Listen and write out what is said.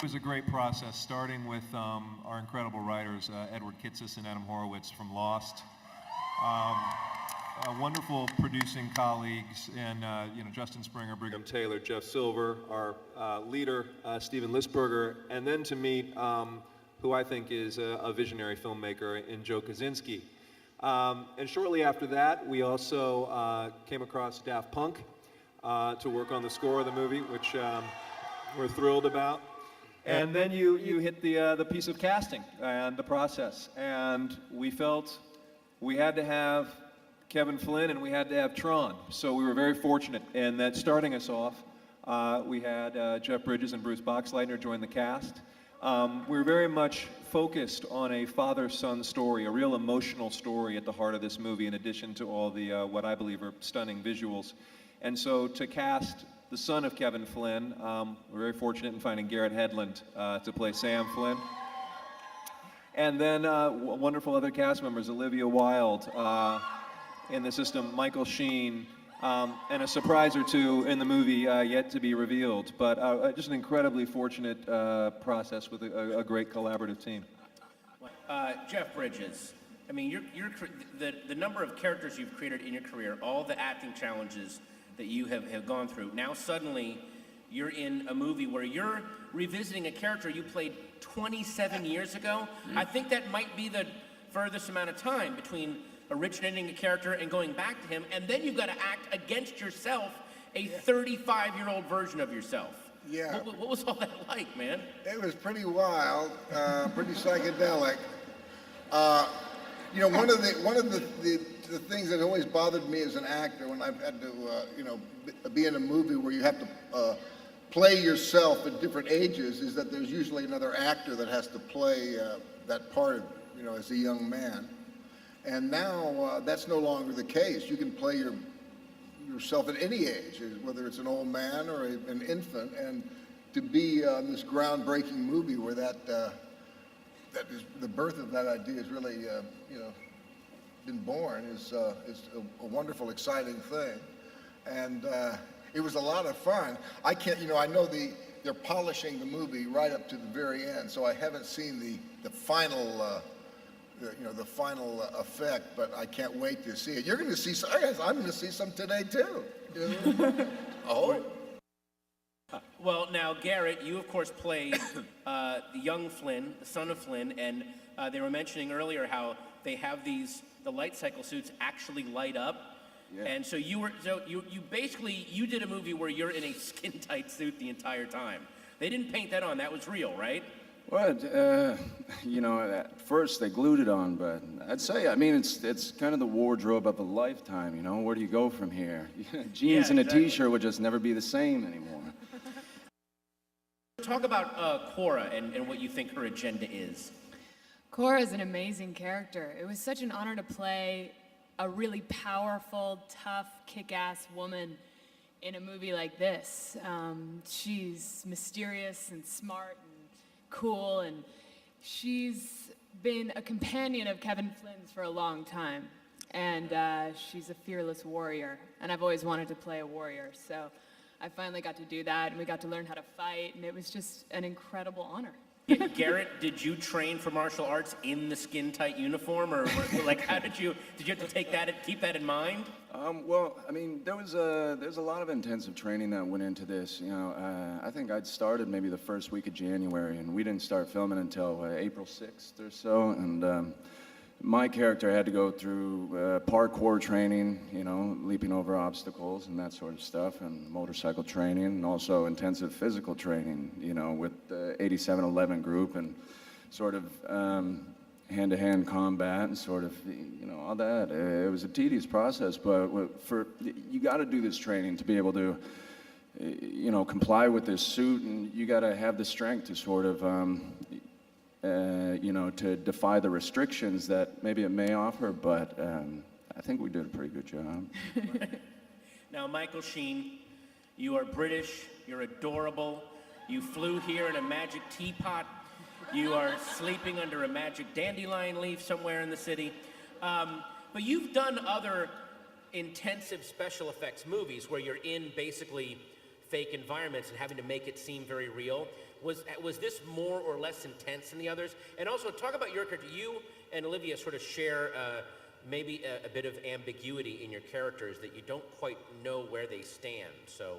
It was a great process, starting with our incredible writers, Edward Kitsis and Adam Horowitz from Lost. Wonderful producing colleagues, and Justin Springer, Brigham Taylor, Jeff Silver, our leader, Stephen Lisberger, and then to meet who I think is a visionary filmmaker in Joe Kosinski. And shortly after that, we also came across Daft Punk to work on the score of the movie, which we're thrilled about. And then you hit the piece of casting and the process, and we felt we had to have Kevin Flynn and we had to have Tron. So we were very fortunate in that starting us off, we had Jeff Bridges and Bruce Boxleitner join the cast. We were very much focused on a father-son story, a real emotional story at the heart of this movie, in addition to all the what I believe are stunning visuals. And so to cast the son of Kevin Flynn, we're very fortunate in finding Garrett Hedlund to play Sam Flynn. And then wonderful other cast members, Olivia Wilde in the system, Michael Sheen, and a surprise or two in the movie yet to be revealed. But just an incredibly fortunate process with a great collaborative team. Jeff Bridges, I mean, the number of characters you've created in your career, all the acting challenges that you have gone through. Now suddenly you're in a movie where you're revisiting a character you played 27 years ago. I think that might be the furthest amount of time between originating a character and going back to him, and then you've got to act against yourself, a 35-year-old version of yourself. Yeah. What was all that like, man? It was pretty wild, pretty psychedelic. One of the things that always bothered me as an actor when I've had to, be in a movie where you have to play yourself at different ages is that there's usually another actor that has to play that part, as a young man. And now that's no longer the case. You can play yourself at any age, whether it's an old man or an infant, and to be on this groundbreaking movie where that is the birth of that idea is really, been born is a wonderful, exciting thing, and it was a lot of fun. I can't, I know they're polishing the movie right up to the very end, so I haven't seen the final. The final effect, but I can't wait to see it. You're going to see some. I'm going to see some today too. Oh. Well, now Garrett, you of course played the young Flynn, the son of Flynn, and they were mentioning earlier how they have the light cycle suits actually light up. Yeah. And so you basically did a movie where you're in a skin tight suit the entire time. They didn't paint that on. That was real, right? Well, at first they glued it on, but I'd say, it's kind of the wardrobe of a lifetime, Where do you go from here? Jeans and a t-shirt would just never be the same anymore. Talk about Cora and what you think her agenda is. Cora is an amazing character. It was such an honor to play a really powerful, tough, kick-ass woman in a movie like this. She's mysterious and smart and cool, and she's been a companion of Kevin Flynn's for a long time, and she's a fearless warrior, and I've always wanted to play a warrior, so I finally got to do that, and we got to learn how to fight, and it was just an incredible honor. Garrett, did you train for martial arts in the skin-tight uniform, or how did you have to keep that in mind? There's a lot of intensive training that went into this. I think I'd started maybe the first week of January, and we didn't start filming until April 6th or so. And my character had to go through parkour training, leaping over obstacles and that sort of stuff, and motorcycle training, and also intensive physical training, with the 8711 group, and sort of hand-to-hand combat and sort of, all that. It was a tedious process, but you got to do this training to be able to, comply with this suit, and you got to have the strength to sort of, to defy the restrictions that maybe it may offer, but I think we did a pretty good job. Now, Michael Sheen, you are British, you're adorable, you flew here in a magic teapot, you are sleeping under a magic dandelion leaf somewhere in the city, but you've done other intensive special effects movies where you're in basically fake environments and having to make it seem very real. Was this more or less intense than the others? And also talk about your character. You and Olivia sort of share maybe a bit of ambiguity in your characters that you don't quite know where they stand. So